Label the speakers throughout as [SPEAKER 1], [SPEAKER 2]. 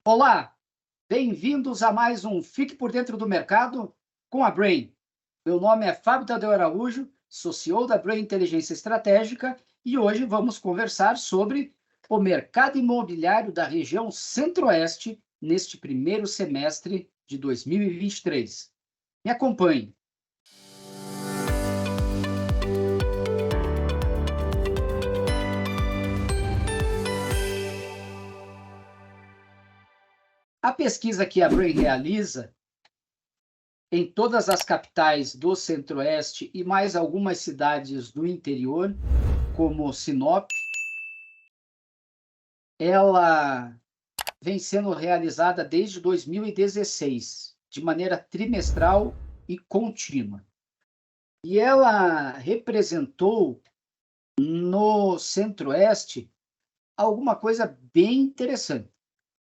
[SPEAKER 1] Olá, bem-vindos a mais um Fique por Dentro do Mercado com a Brain. Meu nome é Fábio Tadeu Araújo, sou CEO da Brain Inteligência Estratégica e hoje vamos conversar sobre o mercado imobiliário da região Centro-Oeste neste primeiro semestre de 2023. Me acompanhe. A pesquisa que a Brain realiza em todas as capitais do Centro-Oeste e mais algumas cidades do interior, como Sinop, ela vem sendo realizada desde 2016, de maneira trimestral e contínua. E ela representou no Centro-Oeste alguma coisa bem interessante.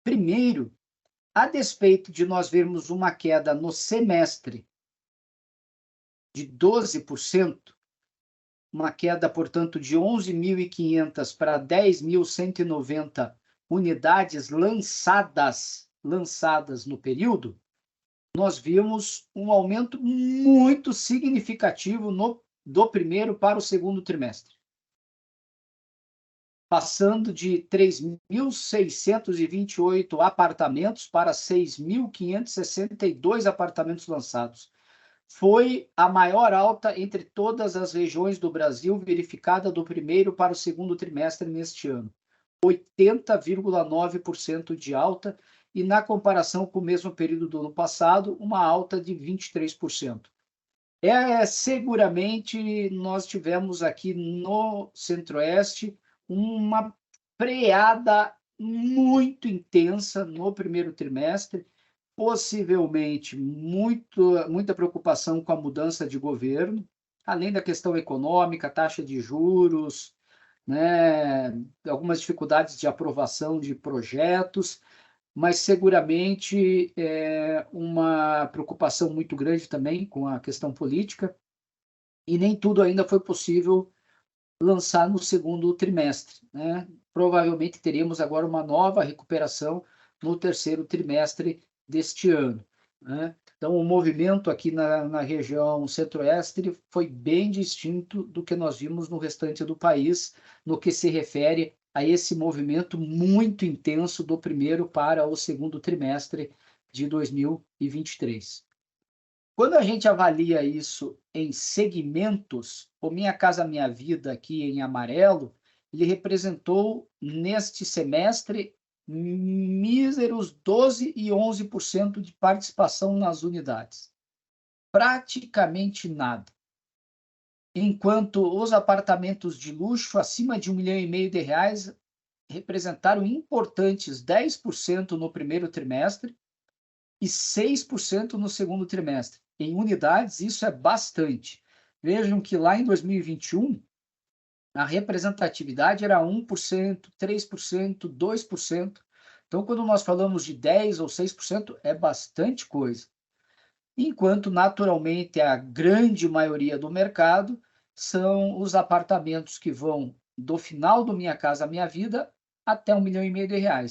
[SPEAKER 1] Primeiro, a despeito de nós vermos uma queda no semestre de 12%, uma queda, portanto, de 11.500 para 10.190 unidades lançadas no período, nós vimos um aumento muito significativo do primeiro para o segundo trimestre, passando de 3.628 apartamentos para 6.562 apartamentos lançados. Foi a maior alta entre todas as regiões do Brasil verificada do primeiro para o segundo trimestre neste ano. 80,9% de alta e, na comparação com o mesmo período do ano passado, uma alta de 23%. Seguramente, nós tivemos aqui no Centro-Oeste uma freada muito intensa no primeiro trimestre, possivelmente muita preocupação com a mudança de governo, além da questão econômica, taxa de juros, né, algumas dificuldades de aprovação de projetos, mas seguramente uma preocupação muito grande também com a questão política, e nem tudo ainda foi possível lançar no segundo trimestre, né? Provavelmente teremos agora uma nova recuperação no terceiro trimestre deste ano, né? Então, o movimento aqui na região centro-oeste foi bem distinto do que nós vimos no restante do país, no que se refere a esse movimento muito intenso do primeiro para o segundo trimestre de 2023. Quando a gente avalia isso em segmentos, o Minha Casa Minha Vida aqui em amarelo, ele representou neste semestre míseros 12% e 11% de participação nas unidades. Praticamente nada. Enquanto os apartamentos de luxo acima de R$1,5 milhão representaram importantes 10% no primeiro trimestre e 6% no segundo trimestre. Em unidades, isso é bastante. Vejam que lá em 2021, a representatividade era 1%, 3%, 2%. Então, quando nós falamos de 10% ou 6%, é bastante coisa. Enquanto, naturalmente, a grande maioria do mercado são os apartamentos que vão do final do Minha Casa Minha Vida até R$1,5 milhão.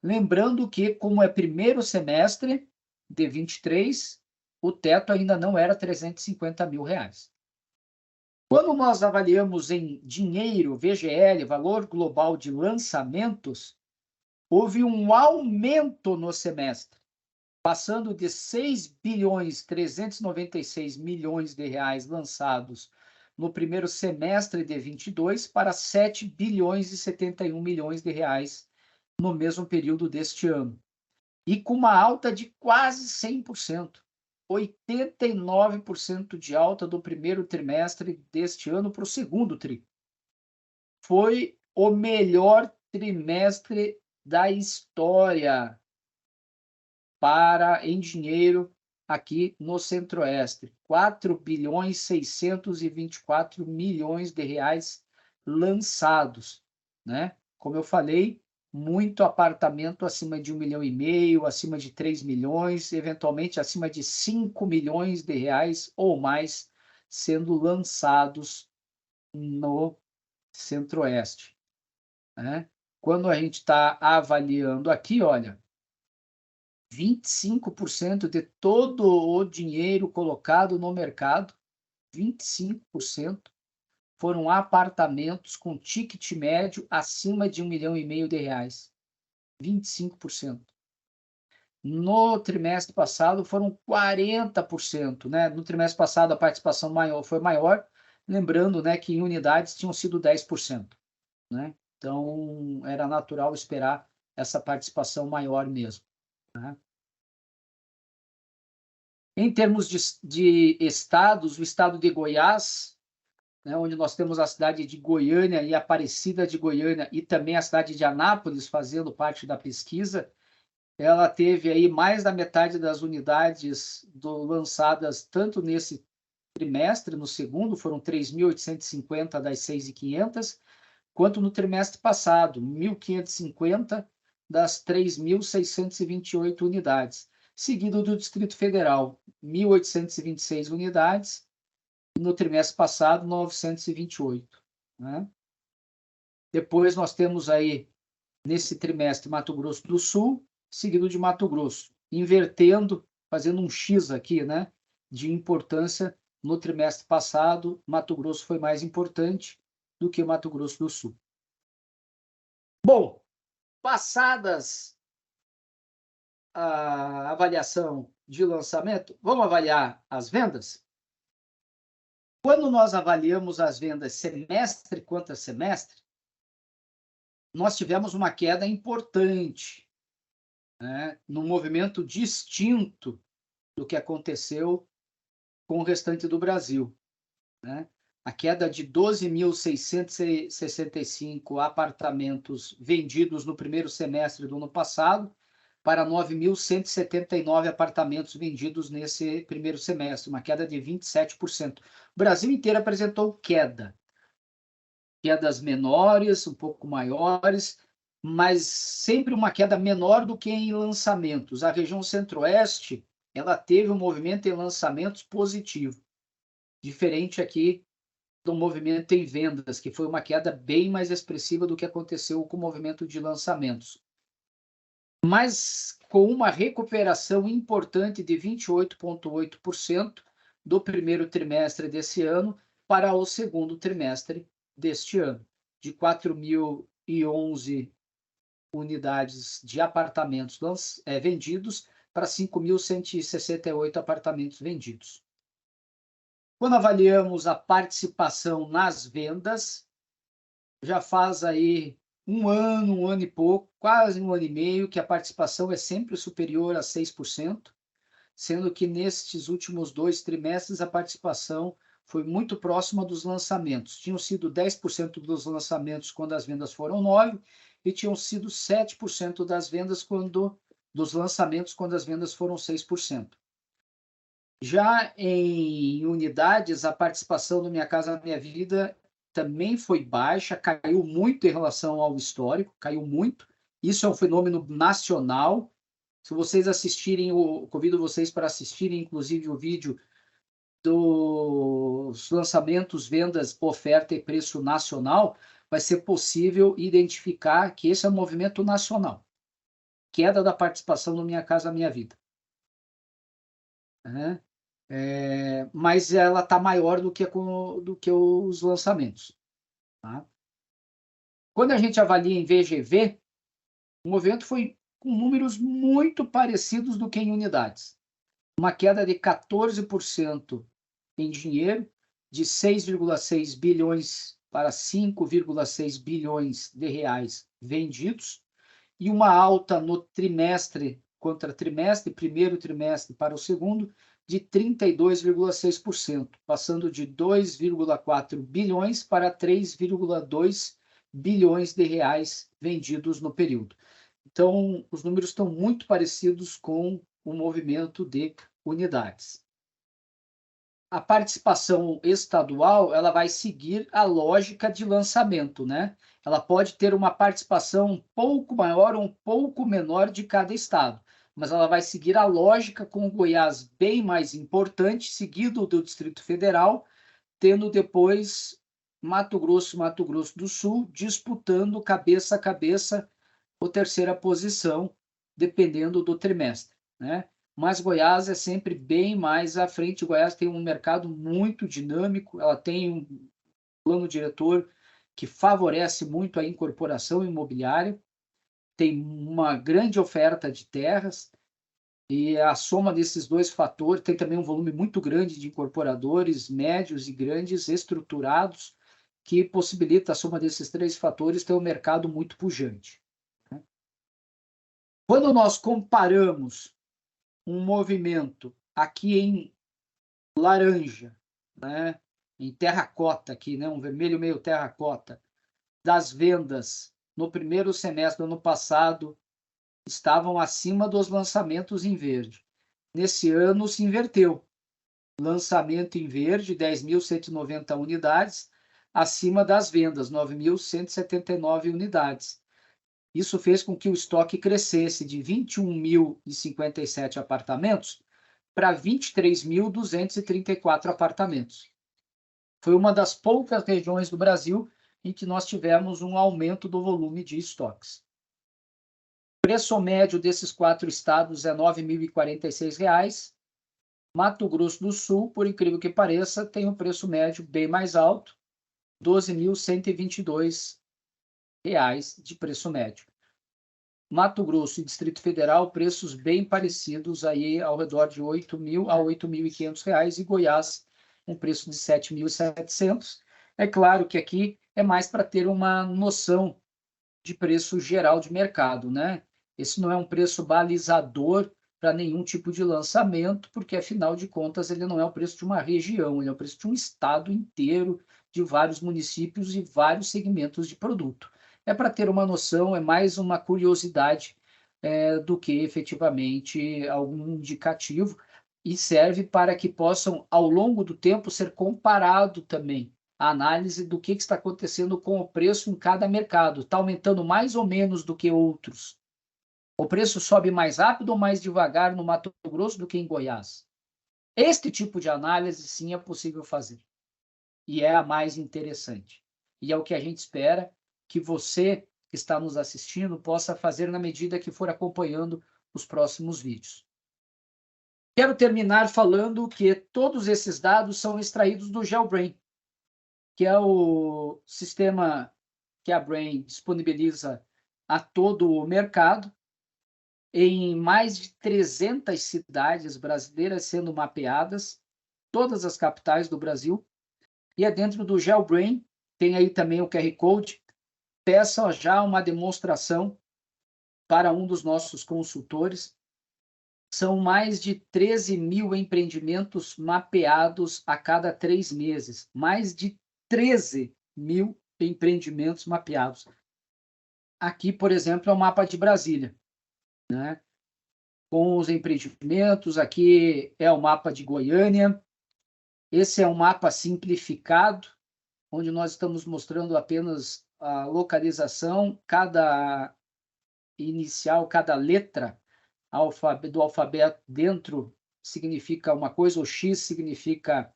[SPEAKER 1] Lembrando que, como é primeiro semestre de 23, o teto ainda não era R$350 mil. Quando nós avaliamos em dinheiro, VGL, valor global de lançamentos, houve um aumento no semestre, passando de 6,396 bilhões de reais lançados no primeiro semestre de 22 para 7,71 bilhões de reais no mesmo período deste ano. E com uma alta de quase 100%, 89% de alta do primeiro trimestre deste ano para o segundo tri. Foi o melhor trimestre da história em dinheiro aqui no Centro-Oeste. 4,624 bilhões de reais lançados, né? Como eu falei, muito apartamento acima de R$1,5 milhão, acima de 3 milhões, eventualmente acima de 5 milhões de reais ou mais sendo lançados no Centro-Oeste, né? Quando a gente está avaliando aqui, olha, 25% de todo o dinheiro colocado no mercado, 25% foram apartamentos com ticket médio acima de R$1,5 milhão. 25%. No trimestre passado foram 40%, né? No trimestre passado a participação foi maior, lembrando, né, que em unidades tinham sido 10%, né? Então era natural esperar essa participação maior mesmo, né? Em termos de estados, o estado de Goiás, né, onde nós temos a cidade de Goiânia e Aparecida de Goiânia e também a cidade de Anápolis fazendo parte da pesquisa, ela teve aí mais da metade das unidades lançadas tanto nesse trimestre, no segundo, foram 3.850 das 6.500, quanto no trimestre passado, 1.550 das 3.628 unidades, seguido do Distrito Federal, 1.826 unidades, e no trimestre passado, 928. Né? Depois nós temos aí, nesse trimestre, Mato Grosso do Sul, seguido de Mato Grosso, invertendo, fazendo um X aqui, né, de importância. No trimestre passado, Mato Grosso foi mais importante do que Mato Grosso do Sul. Bom, passadas a avaliação de lançamento, vamos avaliar as vendas? Quando nós avaliamos as vendas semestre contra semestre, nós tivemos uma queda importante, né, num movimento distinto do que aconteceu com o restante do Brasil, né? A queda de 12.665 apartamentos vendidos no primeiro semestre do ano passado para 9.179 apartamentos vendidos nesse primeiro semestre, uma queda de 27%. O Brasil inteiro apresentou quedas menores, um pouco maiores, mas sempre uma queda menor do que em lançamentos. A região centro-oeste, ela teve um movimento em lançamentos positivo, diferente aqui do movimento em vendas, que foi uma queda bem mais expressiva do que aconteceu com o movimento de lançamentos. Mas com uma recuperação importante de 28,8% do primeiro trimestre desse ano para o segundo trimestre deste ano, de 4.011 unidades de apartamentos vendidos para 5.168 apartamentos vendidos. Quando avaliamos a participação nas vendas, já faz aí um ano e pouco, quase um ano e meio, que a participação é sempre superior a 6%, sendo que nestes últimos 2 trimestres a participação foi muito próxima dos lançamentos. Tinham sido 10% dos lançamentos quando as vendas foram 9%, e tinham sido 7% das vendas dos lançamentos quando as vendas foram 6%. Já em unidades, a participação do Minha Casa Minha Vida também foi baixa, caiu muito em relação ao histórico, caiu muito. Isso é um fenômeno nacional. Se vocês assistirem, eu convido vocês para assistirem, inclusive, o vídeo dos lançamentos, vendas, oferta e preço nacional, vai ser possível identificar que esse é um movimento nacional. Queda da participação do Minha Casa Minha Vida. Mas ela está maior do que os lançamentos. Tá? Quando a gente avalia em VGV, o movimento foi com números muito parecidos do que em unidades. Uma queda de 14% em dinheiro, de 6,6 bilhões para 5,6 bilhões de reais vendidos, e uma alta no trimestre contra trimestre, primeiro trimestre para o segundo, de 32,6%, passando de 2,4 bilhões para 3,2 bilhões de reais vendidos no período. Então, os números estão muito parecidos com o movimento de unidades. A participação estadual, ela vai seguir a lógica de lançamento, né? Ela pode ter uma participação um pouco maior ou um pouco menor de cada estado, mas ela vai seguir a lógica com o Goiás bem mais importante, seguido do Distrito Federal, tendo depois Mato Grosso do Sul disputando cabeça a cabeça ou terceira posição, dependendo do trimestre. né? Mas Goiás é sempre bem mais à frente. Goiás tem um mercado muito dinâmico, ela tem um plano diretor que favorece muito a incorporação imobiliária, tem uma grande oferta de terras, e a soma desses dois fatores tem também um volume muito grande de incorporadores médios e grandes estruturados, que possibilita a soma desses três fatores ter um mercado muito pujante. Quando nós comparamos um movimento aqui em laranja, né, em terracota aqui, né, um vermelho meio terracota, das vendas no primeiro semestre do ano passado estavam acima dos lançamentos em verde. Nesse ano se inverteu. Lançamento em verde, 10.190 unidades, acima das vendas, 9.179 unidades. Isso fez com que o estoque crescesse de 21.057 apartamentos para 23.234 apartamentos. Foi uma das poucas regiões do Brasil em que nós tivemos um aumento do volume de estoques. O preço médio desses 4 estados é R$ 9.046. Mato Grosso do Sul, por incrível que pareça, tem um preço médio bem mais alto, R$ 12.122 de preço médio. Mato Grosso e Distrito Federal, preços bem parecidos, aí ao redor de R$ 8.000 a R$ 8.500, e Goiás, um preço de R$ 7.700. É claro que aqui é mais para ter uma noção de preço geral de mercado, né? Esse não é um preço balizador para nenhum tipo de lançamento, porque, afinal de contas, ele não é o preço de uma região, ele é o preço de um estado inteiro, de vários municípios e vários segmentos de produto. É para ter uma noção, é mais uma curiosidade do que efetivamente algum indicativo, e serve para que possam, ao longo do tempo, ser comparado também a análise do que está acontecendo com o preço em cada mercado. Está aumentando mais ou menos do que outros? O preço sobe mais rápido ou mais devagar no Mato Grosso do que em Goiás? Este tipo de análise, sim, é possível fazer. E é a mais interessante. E é o que a gente espera que você que está nos assistindo possa fazer na medida que for acompanhando os próximos vídeos. Quero terminar falando que todos esses dados são extraídos do GeoBrain, que é o sistema que a Brain disponibiliza a todo o mercado, em mais de 300 cidades brasileiras sendo mapeadas, todas as capitais do Brasil, e é dentro do GeoBrain, tem aí também o QR Code. Peça já uma demonstração para um dos nossos consultores. São mais de 13.000 empreendimentos mapeados a cada 3 meses, mais de 13.000 empreendimentos mapeados. Aqui, por exemplo, é o mapa de Brasília, né? Com os empreendimentos, aqui é o mapa de Goiânia. Esse é um mapa simplificado, onde nós estamos mostrando apenas a localização, cada inicial, cada letra do alfabeto dentro significa uma coisa, o X significa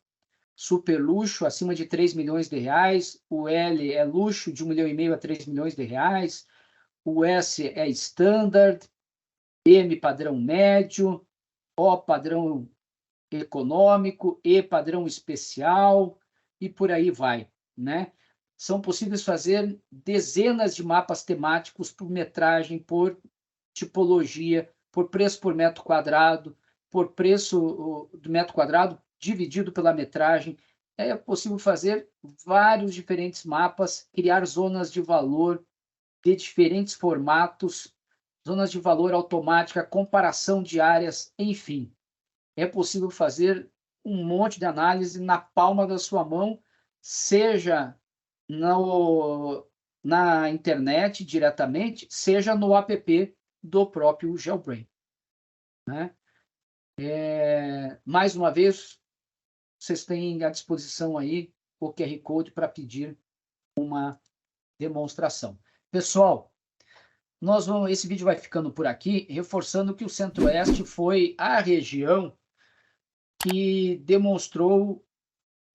[SPEAKER 1] super luxo, acima de 3 milhões de reais, o L é luxo, de 1,5 milhão a 3 milhões de reais, o S é standard, M padrão médio, O padrão econômico, E padrão especial, e por aí vai, né? São possíveis fazer dezenas de mapas temáticos por metragem, por tipologia, por preço por metro quadrado, por preço do metro quadrado dividido pela metragem. É possível fazer vários diferentes mapas, criar zonas de valor de diferentes formatos, zonas de valor automática, comparação de áreas, enfim. É possível fazer um monte de análise na palma da sua mão, seja na internet diretamente, seja no app do próprio GeoBrain, né? Mais uma vez, vocês têm à disposição aí o QR Code para pedir uma demonstração. Pessoal, esse vídeo vai ficando por aqui, reforçando que o Centro-Oeste foi a região que demonstrou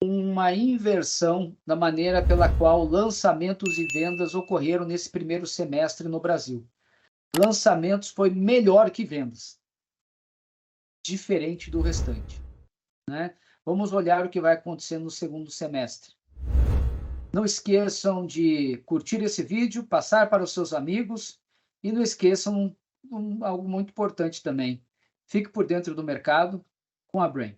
[SPEAKER 1] uma inversão na maneira pela qual lançamentos e vendas ocorreram nesse primeiro semestre no Brasil. Lançamentos foi melhor que vendas. diferente do restante, né? Vamos olhar o que vai acontecer no segundo semestre. Não esqueçam de curtir esse vídeo, passar para os seus amigos e não esqueçam algo muito importante também. Fique por dentro do mercado com a Brain.